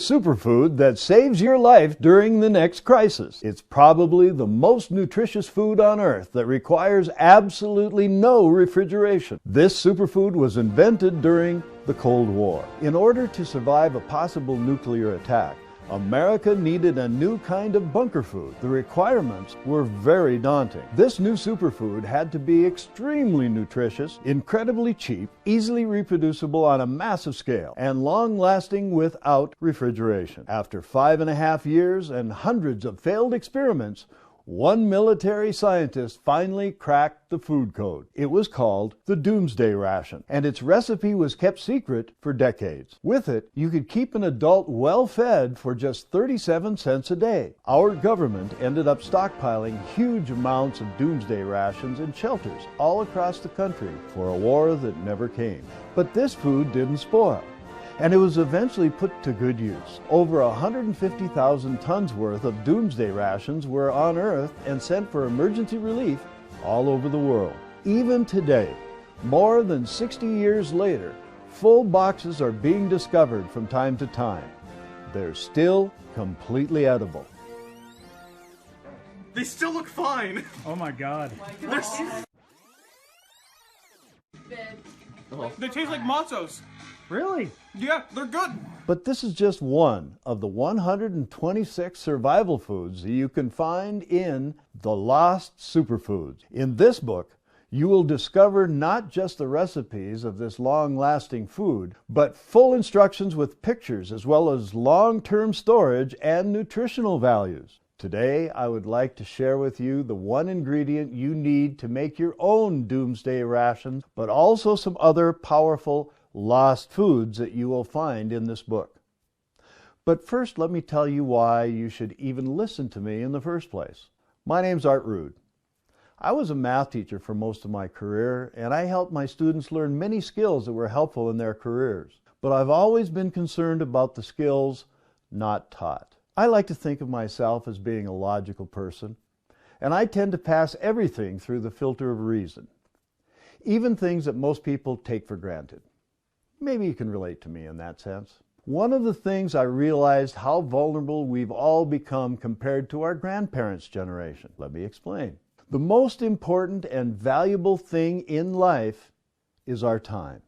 superfood that saves your life during the next crisis. It's probably the most nutritious food on earth that requires absolutely no refrigeration. This superfood was invented during the Cold War. In order to survive a possible nuclear attack, America needed a new kind of bunker food. The requirements were very daunting. This new superfood had to be extremely nutritious, incredibly cheap, easily reproducible on a massive scale, and long-lasting without refrigeration. After 5.5 years and hundreds of failed experiments, one military scientist finally cracked the food code. It was called the Doomsday Ration, and its recipe was kept secret for decades. With it, you could keep an adult well-fed for just 37 cents a day. Our government ended up stockpiling huge amounts of Doomsday Rations in shelters all across the country for a war that never came. But this food didn't spoil, and it was eventually put to good use. Over 150,000 tons worth of Doomsday Rations were unearthed and sent for emergency relief all over the world. Even today, more than 60 years later, full boxes are being discovered from time to time. They're still completely edible. They still look fine. Oh my god. They taste like matzos. Really? Yeah, they're good. But this is just one of the 126 survival foods that you can find in The Lost Superfoods. In this book, you will discover not just the recipes of this long-lasting food, but full instructions with pictures as well as long-term storage and nutritional values. Today, I would like to share with you the one ingredient you need to make your own Doomsday Rations, but also some other powerful lost foods that you will find in this book. But first, let me tell you why you should even listen to me in the first place. My name's Art Rude. I was a math teacher for most of my career, and I helped my students learn many skills that were helpful in their careers. But I've always been concerned about the skills not taught. I like to think of myself as being a logical person, and I tend to pass everything through the filter of reason, even things that most people take for granted. Maybe you can relate to me in that sense. One of the things I realized how vulnerable we've all become compared to our grandparents' generation. Let me explain. The most important and valuable thing in life is our time.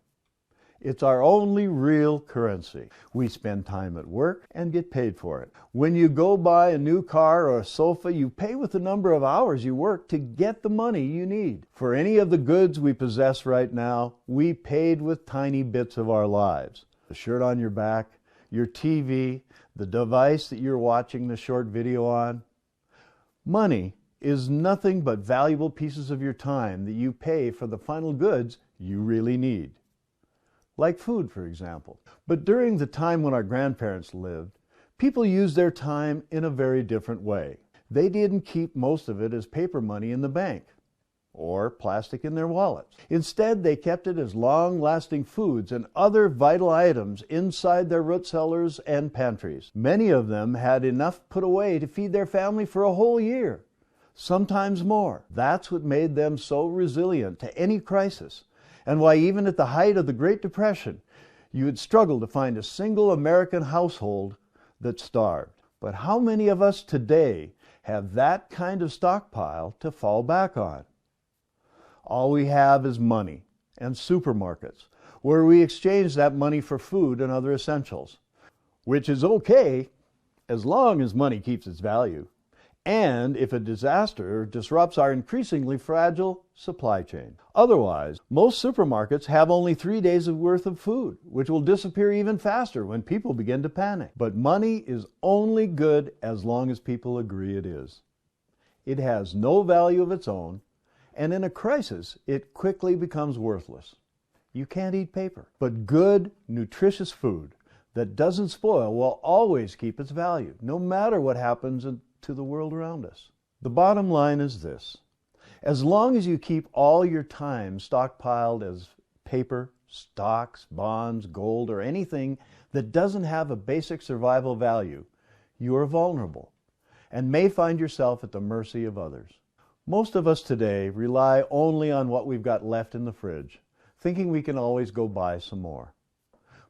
It's our only real currency. We spend time at work and get paid for it. When you go buy a new car or a sofa, you pay with the number of hours you work to get the money you need. For any of the goods we possess right now, we paid with tiny bits of our lives. The shirt on your back, your TV, the device that you're watching the short video on. Money is nothing but valuable pieces of your time that you pay for the final goods you really need. Like food, for example. But during the time when our grandparents lived, people used their time in a very different way. They didn't keep most of it as paper money in the bank or plastic in their wallets. Instead, they kept it as long-lasting foods and other vital items inside their root cellars and pantries. Many of them had enough put away to feed their family for a whole year, sometimes more. That's what made them so resilient to any crisis, and why even at the height of the Great Depression, you would struggle to find a single American household that starved. But how many of us today have that kind of stockpile to fall back on? All we have is money and supermarkets, where we exchange that money for food and other essentials, which is okay as long as money keeps its value, and if a disaster disrupts our increasingly fragile supply chain. Otherwise, most supermarkets have only 3 days worth of food, which will disappear even faster when people begin to panic. But money is only good as long as people agree it is. It has no value of its own, and in a crisis, it quickly becomes worthless. You can't eat paper. But good, nutritious food that doesn't spoil will always keep its value, no matter what happens to the world around us. The bottom line is this. As long as you keep all your time stockpiled as paper, stocks, bonds, gold, or anything that doesn't have a basic survival value, you are vulnerable and may find yourself at the mercy of others. Most of us today rely only on what we've got left in the fridge, thinking we can always go buy some more.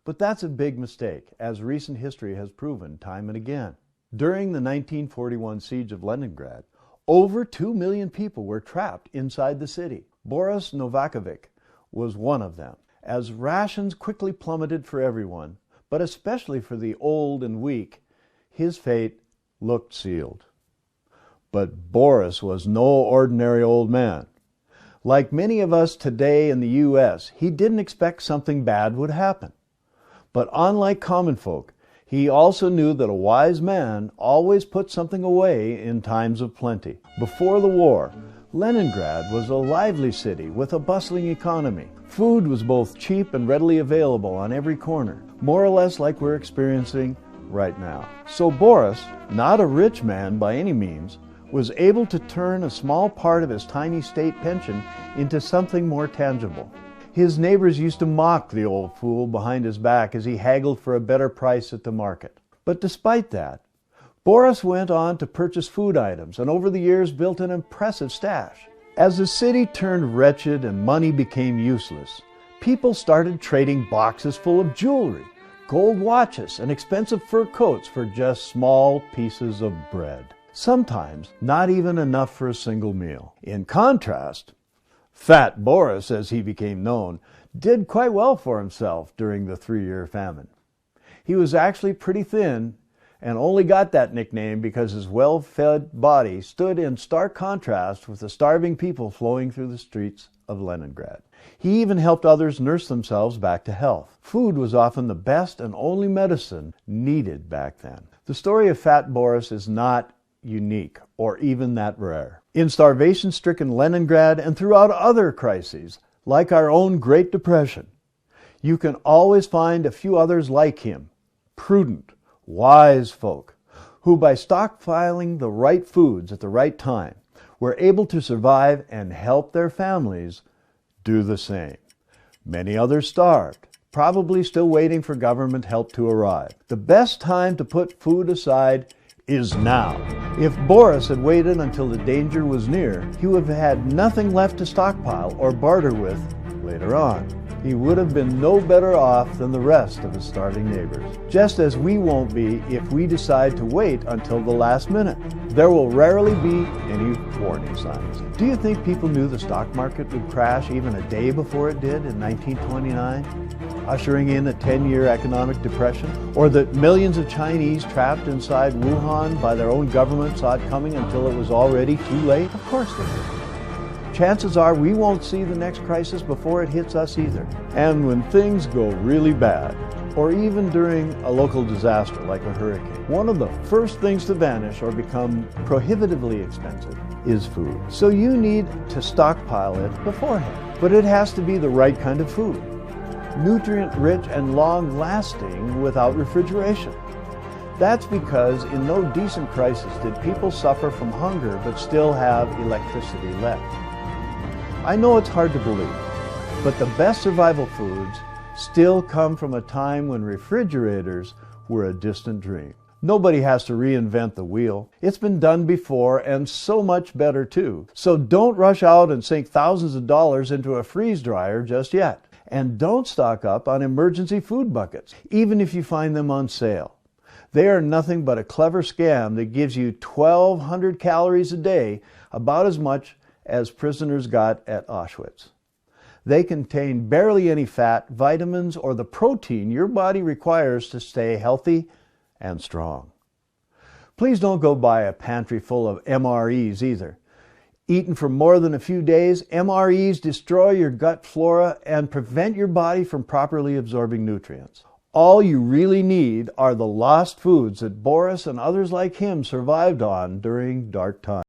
But that's a big mistake, as recent history has proven time and again. During the 1941 siege of Leningrad, over 2 million people were trapped inside the city. Boris Novakovic was one of them. As rations quickly plummeted for everyone, but especially for the old and weak, his fate looked sealed. But Boris was no ordinary old man. Like many of us today in the U.S., he didn't expect something bad would happen. But unlike common folk, he also knew that a wise man always put something away in times of plenty. Before the war, Leningrad was a lively city with a bustling economy. Food was both cheap and readily available on every corner, more or less like we're experiencing right now. So Boris, not a rich man by any means, was able to turn a small part of his tiny state pension into something more tangible. His neighbors used to mock the old fool behind his back as he haggled for a better price at the market. But despite that, Boris went on to purchase food items and over the years built an impressive stash. As the city turned wretched and money became useless, people started trading boxes full of jewelry, gold watches, and expensive fur coats for just small pieces of bread. Sometimes not even enough for a single meal. In contrast, Fat Boris, as he became known, did quite well for himself during the 3-year famine. He was actually pretty thin and only got that nickname because his well-fed body stood in stark contrast with the starving people flowing through the streets of Leningrad. He even helped others nurse themselves back to health. Food was often the best and only medicine needed back then. The story of Fat Boris is not unique or even that rare. In starvation-stricken Leningrad and throughout other crises, like our own Great Depression, you can always find a few others like him, prudent, wise folk, who by stockpiling the right foods at the right time were able to survive and help their families do the same. Many others starved, probably still waiting for government help to arrive. The best time to put food aside is now. If Boris had waited until the danger was near, he would have had nothing left to stockpile or barter with later on. He would have been no better off than the rest of his starving neighbors. Just as we won't be if we decide to wait until the last minute. There will rarely be any warning signs. Do you think people knew the stock market would crash even a day before it did in 1929? Ushering in a 10-year economic depression? Or that millions of Chinese trapped inside Wuhan by their own government saw it coming until it was already too late? Of course they did. Chances are we won't see the next crisis before it hits us either. And when things go really bad, or even during a local disaster like a hurricane, one of the first things to vanish or become prohibitively expensive is food. So you need to stockpile it beforehand. But it has to be the right kind of food. Nutrient-rich and long-lasting without refrigeration. That's because in no decent crisis did people suffer from hunger but still have electricity left. I know it's hard to believe, but the best survival foods still come from a time when refrigerators were a distant dream. Nobody has to reinvent the wheel. It's been done before and so much better too. So don't rush out and sink thousands of dollars into a freeze dryer just yet. And don't stock up on emergency food buckets, even if you find them on sale. They are nothing but a clever scam that gives you 1,200 calories a day, about as much as prisoners got at Auschwitz. They contain barely any fat, vitamins, or the protein your body requires to stay healthy and strong. Please don't go buy a pantry full of MREs either. Eaten for more than a few days, MREs destroy your gut flora and prevent your body from properly absorbing nutrients. All you really need are the lost foods that Boris and others like him survived on during dark times.